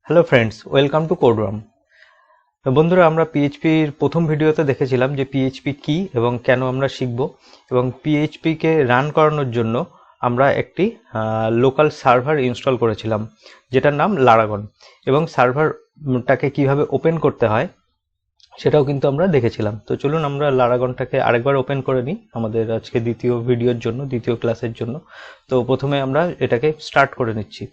Hello friends, welcome to Coderam. বন্ধুরা, আমরা পিএইচপির প্রথম ভিডিওতে দেখেছিলাম যে পিএইচপি কি এবং কেন আমরা শিখব, এবং পিএইচপিকে রান করানোর জন্য আমরা একটি লোকাল সার্ভার ইনস্টল করেছিলাম যেটার নাম লারাগন, এবং সার্ভারটাকে কিভাবে ওপেন করতে হয় সেটাও কিন্তু আমরা দেখেছিলাম। তো চলুন আমরা লারাগনটাকে আরেকবার ওপেন করে নিই আমাদের আজকে দ্বিতীয় ভিডিওর জন্য, দ্বিতীয় ক্লাসের জন্য। তো প্রথমে আমরা এটাকে স্টার্ট করে নিচ্ছি।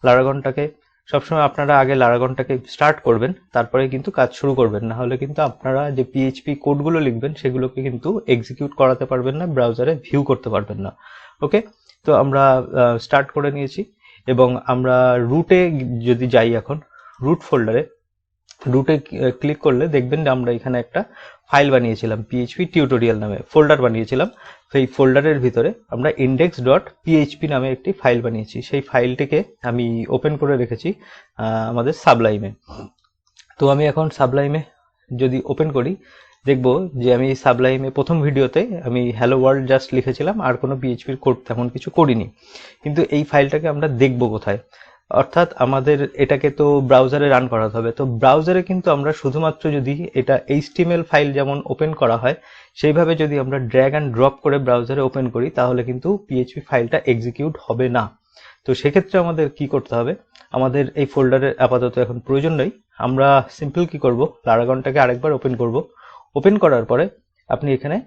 লারাগনটাকে সবসময় আপনারা আগে লারাগনটাকে স্টার্ট করবেন, তারপরে কিন্তু কাজ শুরু করবেন, না হলে কিন্তু আপনারা যে পিএইচপি কোডগুলো লিখবেন সেগুলোকে কিন্তু এক্সিকিউট করাতে পারবেন না, ব্রাউজারে ভিউ করতে পারবেন না। ওকে, তো আমরা স্টার্ট করে নিয়েছি এবং আমরা রুটে যদি যাই, এখন রুট ফোল্ডারে রুটে ক্লিক করলে দেখবেন যে আমরা এখানে একটা ফাইল বানিয়েছিলাম, পিএইচপি টিউটোরিয়াল নামে ফোল্ডার বানিয়েছিলাম। সেই ফোল্ডারের ভিতরে আমরা index.php নামে একটি ফাইল বানিয়েছি। সেই ফাইলটিকে আমি ওপেন করে রেখেছি আমাদের সাবলাইমে। তো আমি এখন সাবলাইমে যদি ওপেন করি, দেখব যে আমি সাবলাইমে প্রথম ভিডিওতে আমি হ্যালো ওয়ার্ল্ড জাস্ট লিখেছিলাম, আর কোনো পিএইচপির কোড তেমন কিছু করিনি। কিন্তু এই ফাইলটাকে আমরা দেখব কোথায়, অর্থাৎ আমাদের এটাকে তো ব্রাউজারে রান করাতে হবে। তো ব্রাউজারে কিন্তু আমরা শুধুমাত্র যদি এটা HTML ফাইল যেমন ওপেন করা হয় সেইভাবে যদি আমরা ড্র্যাগ অ্যান্ড ড্রপ করে ব্রাউজারে ওপেন করি, তাহলে কিন্তু পিএইচপি ফাইলটা এক্সিকিউট হবে না। তো সেক্ষেত্রে আমাদের কি করতে হবে, আমাদের এই ফোল্ডারের আপাতত এখন প্রয়োজন নেই। আমরা সিম্পল কি করব, লারাগনটাকে আরেকবার ওপেন করব। ওপেন করার পরে আপনি এখানে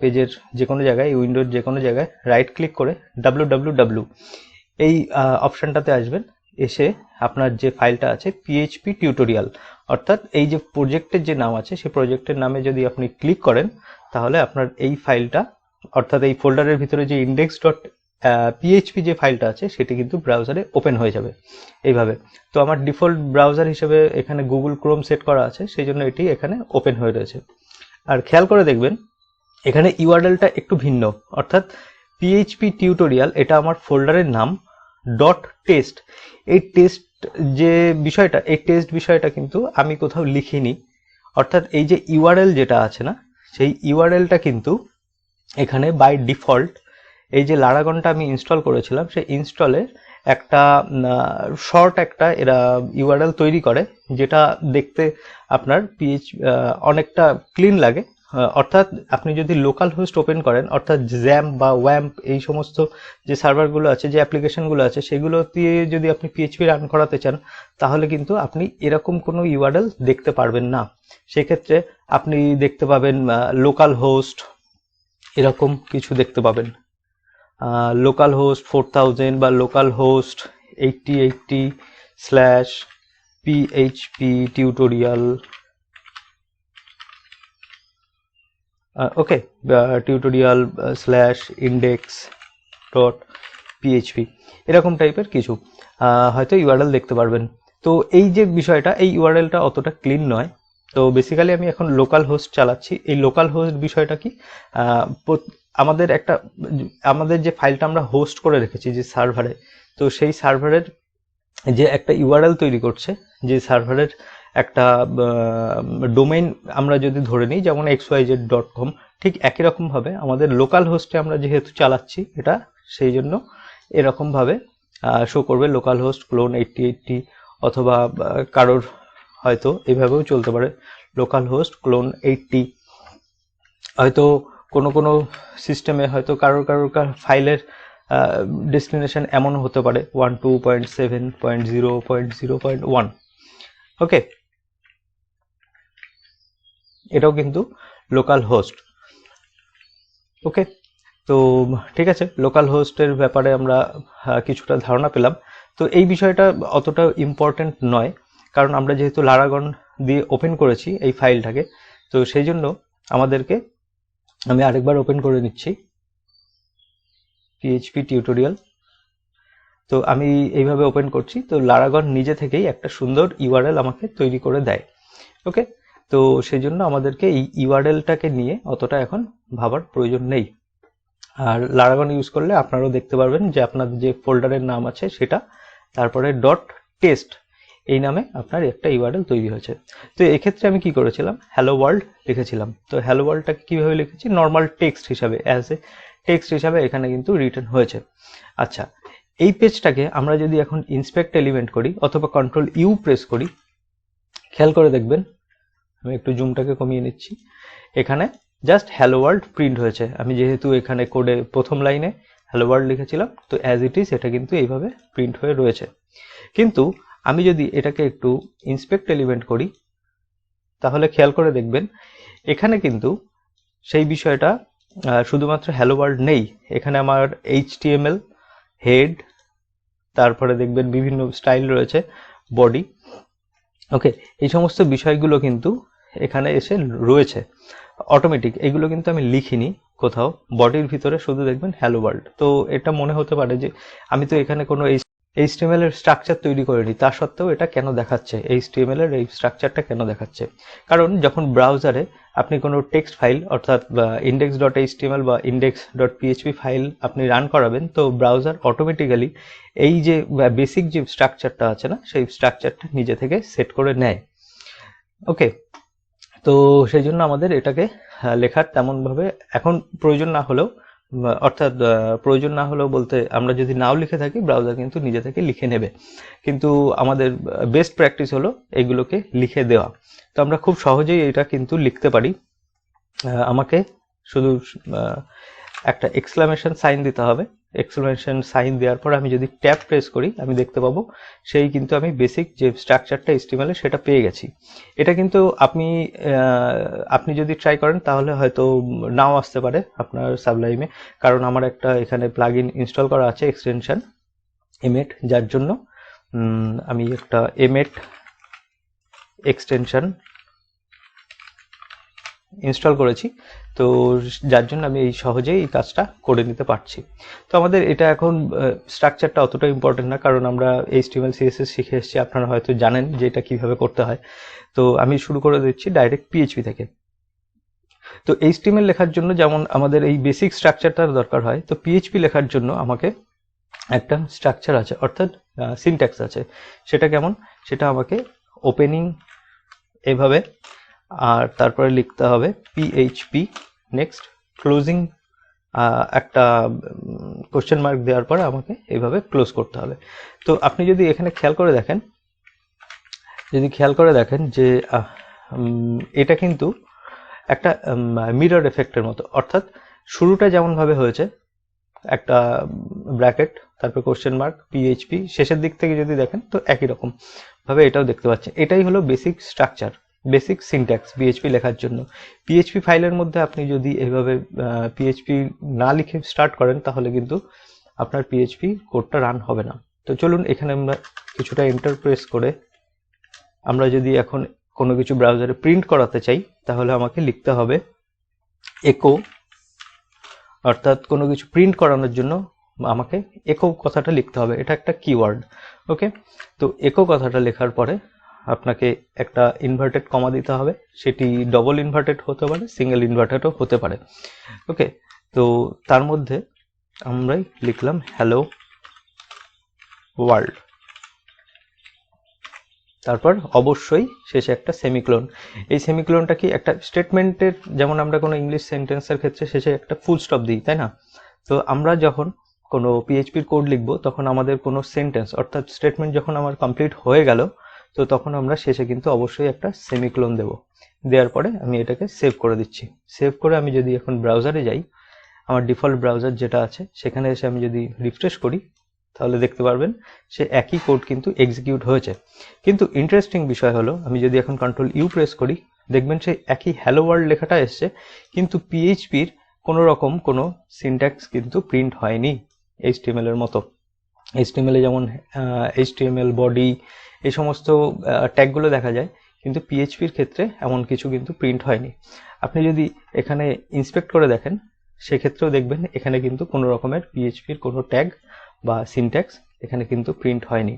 পেজের যে কোনো জায়গায়, উইন্ডোর যে কোনো জায়গায় রাইট ক্লিক করে www এই অপশানটাতে আসবেন। এসে আপনার যে ফাইলটা আছে পিএইচপি টিউটোরিয়াল, অর্থাৎ এই যে প্রজেক্টের যে নাম আছে সেই প্রজেক্টের নামে যদি আপনি ক্লিক করেন, তাহলে আপনার এই ফাইলটা, অর্থাৎ এই ফোল্ডারের ভিতরে যে index.php যে ফাইলটা আছে সেটি কিন্তু ব্রাউজারে ওপেন হয়ে যাবে এইভাবে। তো আমার ডিফল্ট ব্রাউজার হিসেবে এখানে গুগল ক্রোম সেট করা আছে, সেই জন্য এটি এখানে ওপেন হয়ে রয়েছে। আর খেয়াল করে দেখবেন এখানে ইউআরএলটা একটু ভিন্ন, অর্থাৎ পিএইচপি টিউটোরিয়াল এটা আমার ফোল্ডারের নাম, .টেস্ট। এই টেস্ট যে বিষয়টা, এই টেস্ট বিষয়টা কিন্তু আমি কোথাও লিখিনি, অর্থাৎ এই যে ইউআরএল যেটা আছে না, সেই ইউআরএলটা কিন্তু এখানে বাই ডিফল্ট এই যে লারাগনটা আমি ইনস্টল করেছিলাম সেই ইনস্টলে একটা শর্ট একটা এরা ইউআরএল তৈরি করে, যেটা দেখতে আপনার অনেকটা ক্লিন লাগে। অর্থাৎ আপনি যদি লোকাল হোস্ট ওপেন করেন, অর্থাৎ জ্যাম্প বা ওয়াম্প এই সমস্ত যে সার্ভারগুলো আছে, যে অ্যাপ্লিকেশনগুলো আছে, সেগুলো দিয়ে যদি আপনি পিএইচপি রান করাতে চান, তাহলে কিন্তু আপনি এরকম কোনো ইউআরএল দেখতে পারবেন না। সেক্ষেত্রে আপনি দেখতে পাবেন লোকাল হোস্ট, এরকম কিছু দেখতে পাবেন, লোকাল হোস্ট 4000 বা লোকাল হোস্ট 8080/php টিউটোরিয়াল, ওকে, টিউটোরিয়াল /index.php এরকম টাইপের কিছু হয়তো ইউআরএল দেখতে পারবেন। তো এই যে বিষয়টা, এই ইউআরএলটা অতটা ক্লিন নয়। তো বেসিক্যালি আমি এখন লোকাল হোস্ট চালাচ্ছি। এই লোকাল হোস্ট বিষয়টা কি, আমাদের যে ফাইলটা আমরা হোস্ট করে রেখেছি যে সার্ভারে, তো সেই সার্ভারের যে একটা ইউআরএল তৈরি করছে, যে সার্ভারের একটা ডোমেইন আমরা যদি ধরে নিই, যেমন xyz.com, ঠিক একই রকমভাবে আমাদের লোকাল হোস্টে আমরা যেহেতু চালাচ্ছি এটা, সেই জন্য এরকমভাবে শো করবে লোকাল হোস্ট ক্লোন 8080, অথবা কারোর হয়তো এভাবেও চলতে পারে লোকাল হোস্ট ক্লোন 80। হয়তো কোনো সিস্টেমে হয়তো কারোর ফাইলের ডেস্টিনেশন এমন হতে পারে 12.7.0.0.1। ওকে, এটাও কিন্তু লোকাল হোস্ট। ওকে, তো ঠিক আছে, লোকাল হোস্টের ব্যাপারে আমরা কিছুটা ধারণা পেলাম। তো এই বিষয়টা অতটা ইম্পর্টেন্ট নয়, কারণ আমরা যেহেতু লারাগন দিয়ে ওপেন করেছি এই ফাইলটাকে, তো সেই জন্য আমাদেরকে, আমি আরেকবার ওপেন করে নিচ্ছি পিএইচপি টিউটোরিয়াল। তো আমি এইভাবে ওপেন করছি, তো লারাগন নিজে থেকেই একটা সুন্দর ইউআরএল আমাকে তৈরি করে দেয়। ওকে, তো সেই জন্য আমাদেরকে এই ইউআরএলটাকে নিয়ে অতটা এখন ভাবার প্রয়োজন নেই। আর লারাগন ইউজ করলে আপনারাও দেখতে পারবেন যে আপনার যে ফোল্ডারের নাম আছে সেটা, তারপরে .টেস্ট এই নামে আপনার একটা ইউআরএল তৈরি হয়েছে। তো এক্ষেত্রে আমি কি করেছিলাম, হ্যালো ওয়ার্ল্ড লিখেছিলাম। তো হ্যালো ওয়ার্ল্ডটাকে কীভাবে লিখেছি, নর্মাল টেক্সট হিসাবে, অ্যাজ এ টেক্সট হিসাবে এখানে কিন্তু রিটার্ন হয়েছে। আচ্ছা, এই পেজটাকে আমরা যদি এখন ইন্সপেক্ট এলিমেন্ট করি অথবা কন্ট্রোল ইউ প্রেস করি, খেয়াল করে দেখবেন, আমি একটু জুমটাকে কমিয়ে নিচ্ছি, এখানে জাস্ট হ্যালো ওয়ার্ল্ড প্রিন্ট হয়েছে। আমি যেহেতু এখানে কোডে প্রথম লাইনে হ্যালো ওয়ার্ল্ড লিখেছিলাম, তো অ্যাজ ইট ইজ এটা কিন্তু এইভাবে প্রিন্ট হয়ে রয়েছে। কিন্তু আমি যদি এটাকে একটু ইন্সপেক্ট এলিমেন্ট করি, তাহলে খেয়াল করে দেখবেন এখানে কিন্তু সেই বিষয়টা শুধুমাত্র হ্যালো ওয়ার্ল্ড নেই। এখানে আমার HTML হেড, তারপরে দেখবেন বিভিন্ন স্টাইল রয়েছে, বডি, ওকে, এই সমস্ত বিষয়গুলো কিন্তু এখানে এসে রয়েছে অটোমেটিক। এগুলো কিন্তু আমি লিখিনি কোথাও, বডির ভিতরে শুধু দেখবেন হ্যালো ওয়ার্ল্ড। তো এটা মনে হতে পারে যে আমি তো এখানে কোনো HTML এর স্ট্রাকচার তৈরি করিনি, তা সত্ত্বেও এটা কেন দেখাচ্ছে, HTML এর এই স্ট্রাকচারটা কেন দেখাচ্ছে? কারণ যখন ব্রাউজারে আপনি কোনো টেক্সট ফাইল অর্থাৎ index.html বা index.php ফাইল আপনি রান করাবেন, তো ব্রাউজার অটোমেটিক্যালি এই যে বেসিক যে স্ট্রাকচারটা আছে না, সেই স্ট্রাকচারটা নিজে থেকে সেট করে নেয়। ওকে, তো সেই জন্য আমাদের এটাকে লেখার তেমনভাবে এখন প্রয়োজন না হলেও, অর্থাৎ প্রয়োজন না হলেও বলতে আমরা যদি নাও লিখে থাকি, ব্রাউজার কিন্তু নিজে থেকে লিখে নেবে। কিন্তু আমাদের বেস্ট প্র্যাকটিস হলো এগুলোকে লিখে দেওয়া। তো আমরা খুব সহজেই এটা কিন্তু লিখতে পারি। আমাকে শুধু একটা এক্সক্লামেশন সাইন দিতে হবে। এক্সক্লামেশন সাইন দেওয়ার পর আমি যদি ট্যাব প্রেস করি, আমি দেখতে পাবো সেই কিন্তু আমি বেসিক যে স্ট্রাকচারটা HTML এর সেটা পেয়ে গেছি। এটা কিন্তু আপনি যদি ট্রাই করেন তাহলে হয়তো নাও আসতে পারে আপনার সাবলাইমে, কারণ আমার একটা এখানে প্লাগইন ইনস্টল করা আছে এক্সটেনশন এমেট, যার জন্য আমি একটা এমেট এক্সটেনশন ইনস্টল করেছি, তো যার জন্য আমি এই সহজেই এই কাজটা করে নিতে পারছি। তো আমাদের এটা এখন স্ট্রাকচারটা অতটা ইম্পর্টেন্ট না, কারণ আমরা HTML CSS শিখে এসেছি, আপনারা হয়তো জানেন যে এটা কিভাবে করতে হয়। তো আমি শুরু করে দিচ্ছি ডাইরেক্ট PHP থেকে। তো HTML লেখার জন্য যেমন আমাদের এই বেসিক স্ট্রাকচারটার দরকার হয়, তো PHP লেখার জন্য আমাকে একটা স্ট্রাকচার আছে, অর্থাৎ সিনট্যাক্স আছে। সেটা কেমন? সেটা আমাকে ওপেনিং এভাবে, আর তারপরে লিখতে হবে PHP, নেক্সট ক্লোজিং একটা কোশ্চেন মার্ক দেওয়ার পরে আমাকে এইভাবে ক্লোজ করতে হবে। তো আপনি যদি এখানে খেয়াল করে দেখেন যে এটা কিন্তু একটা মিরর এফেক্টের মতো, অর্থাৎ শুরুটা যেমনভাবে হয়েছে একটা ব্র্যাকেট, তারপর কোশ্চেন মার্ক, PHP, শেষের দিক থেকে যদি দেখেন তো একই রকম ভাবে এটাও দেখতে পাচ্ছেন। এটাই হলো basic structure, basic syntax PHP লেখার জন্য। PHP ফাইলের মধ্যে আপনি যদি এইভাবে PHP না লিখে স্টার্ট করেন, তাহলে কিন্তু আপনার PHP কোডটা রান হবে না। তো চলুন এখানে আমরা কিছুটা এন্টার প্রেস করে আমরা যদি এখন কোনো কিছু ব্রাউজারে প্রিন্ট করাতে চাই, তাহলে আমাকে লিখতে হবে একো, অর্থাৎ কোনো কিছু প্রিন্ট করানোর জন্য আমাকে একো কথাটা লিখতে হবে, এটা একটা কিওয়ার্ড। ওকে, তো একো কথাটা লেখার পরে আপনাকে একটা ইনভার্টেড কমা দিতে হবে, সেটি ডবল ইনভার্টেড হতে পারে, সিঙ্গেল ইনভার্টেডও হতে পারে। ওকে, তো তার মধ্যে আমরাই লিখলাম হ্যালো ওয়ার্ল্ড, তারপর অবশ্যই শেষে একটা সেমিক্লোন। এই সেমিক্লোনটা কি একটা স্টেটমেন্টের, যেমন আমরা কোনো ইংলিশ সেন্টেন্সের ক্ষেত্রে শেষে একটা ফুল স্টপ দিই, তাই না? তো আমরা যখন কোনো PHP কোড লিখবো, তখন আমাদের কোনো সেন্টেন্স অর্থাৎ স্টেটমেন্ট যখন আমার কমপ্লিট হয়ে গেল, তো তখন আমরা শেষে কিন্তু অবশ্যই একটা সেমিক্লোন দেব। দেওয়ার পরে আমি এটাকে সেভ করে দিচ্ছি। সেভ করে আমি যদি এখন ব্রাউজারে যাই, আমার ডিফল্ট ব্রাউজার যেটা আছে সেখানে এসে আমি যদি রিফ্রেশ করি, তাহলে দেখতে পারবেন সে একই কোড কিন্তু এক্সিকিউট হয়েছে। কিন্তু ইন্টারেস্টিং বিষয় হলো, আমি যদি এখন কন্ট্রোল ইউ প্রেস করি, দেখবেন সেই একই হ্যালো ওয়ার্ল্ড লেখাটা এসছে, কিন্তু PHPর কোনো রকম কোনো সিনট্যাক্স কিন্তু প্রিন্ট হয়নি HTML এর মতো। HTML এ যেমন HTML বডি এই সমস্ত ট্যাগগুলো দেখা যায়, কিন্তু PHPর ক্ষেত্রে এমন কিছু কিন্তু প্রিন্ট হয়নি। আপনি যদি এখানে ইন্সপেক্ট করে দেখেন, সেক্ষেত্রেও দেখবেন এখানে কিন্তু কোনো রকমের PHPর কোনো ট্যাগ বা সিনট্যাক্স এখানে কিন্তু প্রিন্ট হয়নি।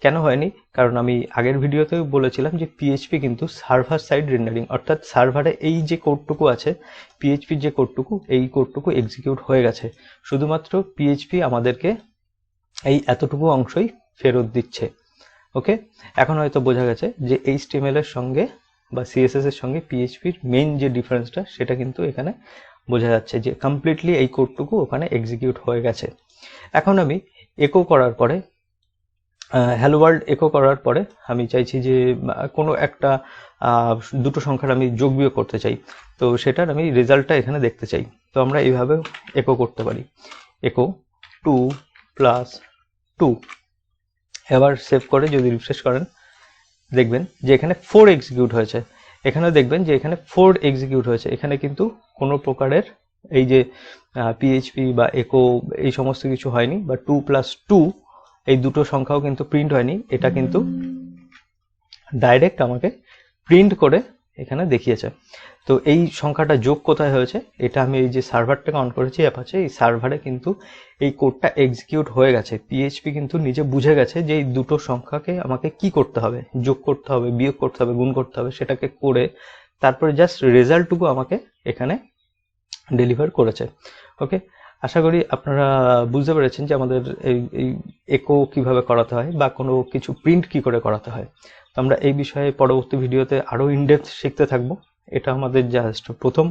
কেন হয়নি? কারণ আমি আগের ভিডিওতেও বলেছিলাম যে PHP কিন্তু সার্ভার সাইড রেন্ডারিং, অর্থাৎ সার্ভারে এই যে কোডটুকু আছে, PHPর যে কোডটুকু, এই কোডটুকু এক্সিকিউট হয়ে গেছে। শুধুমাত্র PHP আমাদেরকে এই এতটুকু অংশই ফেরত দিচ্ছে। ওকে, এখন হয়তো বোঝা গেছে যে HTML এর সঙ্গে বা CSS এর সঙ্গে PHPর মেইন যে ডিফারেন্সটা, সেটা কিন্তু এখানে বোঝা যাচ্ছে যে কমপ্লিটলি এই কোডটুকু ওখানে এক্সিকিউট হয়ে গেছে। এখন আমি একো করার পরে হ্যালো ওয়ার্ল্ড একো করার পরে আমি চাইছি যে কোনো একটা দুটো সংখ্যার আমি যোগ বিয়োগ করতে চাই, তো সেটার আমি রেজাল্টটা এখানে দেখতে চাই। তো আমরা এইভাবে একো করতে পারি, একো 2 + 2। এবার সেভ করে যদি রিফ্রেশ করেন দেখবেন যে এখানে 4 এক্সিকিউট হয়েছে। এখানে দেখবেন যে এখানে 4 এক্সিকিউট হয়েছে, এখানে কিন্তু কোনো প্রকারের এই যে পিএইচপি বা একো এই সমস্ত কিছু হয়নি, বা 2 + 2 এই দুটো সংখ্যাও কিন্তু প্রিন্ট হয়নি। এটা কিন্তু ডাইরেক্ট আমাকে প্রিন্ট করে এখানে দেখিয়েছে। তো এই সংখ্যাটা যোগ কোথায় হয়েছে, এটা আমি এই যে সার্ভারটাকে অন করেছি অ্যাপাচে, এই সার্ভারে কিন্তু এই কোডটা এক্সিকিউট হয়ে গেছে। পিএইচপি কিন্তু নিজে বুঝে গেছে যে এই দুটো সংখ্যাকে আমাকে কি করতে হবে, যোগ করতে হবে, বিয়োগ করতে হবে, গুণ করতে হবে, সেটাকে করে তারপরে জাস্ট রেজাল্টটুকু আমাকে এখানে ডেলিভার করেছে। ওকে, আশা করি আপনারা বুঝতে পেরেছেন যে আমাদের এই একো কিভাবে করাতে হয় বা কোনো কিছু প্রিন্ট কি করে করাতে হয়। তো আমরা এই বিষয়ে পরবর্তী ভিডিওতে আরও ইনডেপথ শিখতে থাকবো। এটা আমাদের জাস্ট প্রথম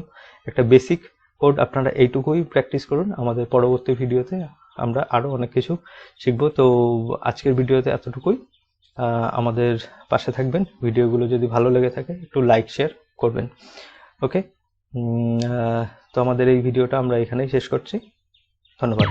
একটা বেসিক কোড, আপনারা এইটুকুই প্র্যাকটিস করুন। আমাদের পরবর্তী ভিডিওতে আমরা আরও অনেক কিছু শিখবো। তো আজকের ভিডিওতে এতটুকুই। আমাদের পাশে থাকবেন, ভিডিওগুলো যদি ভালো লেগে থাকে একটু লাইক শেয়ার করবেন। ওকে, তো আমাদের এই ভিডিওটা আমরা এখানেই শেষ করছি। ধন্যবাদ।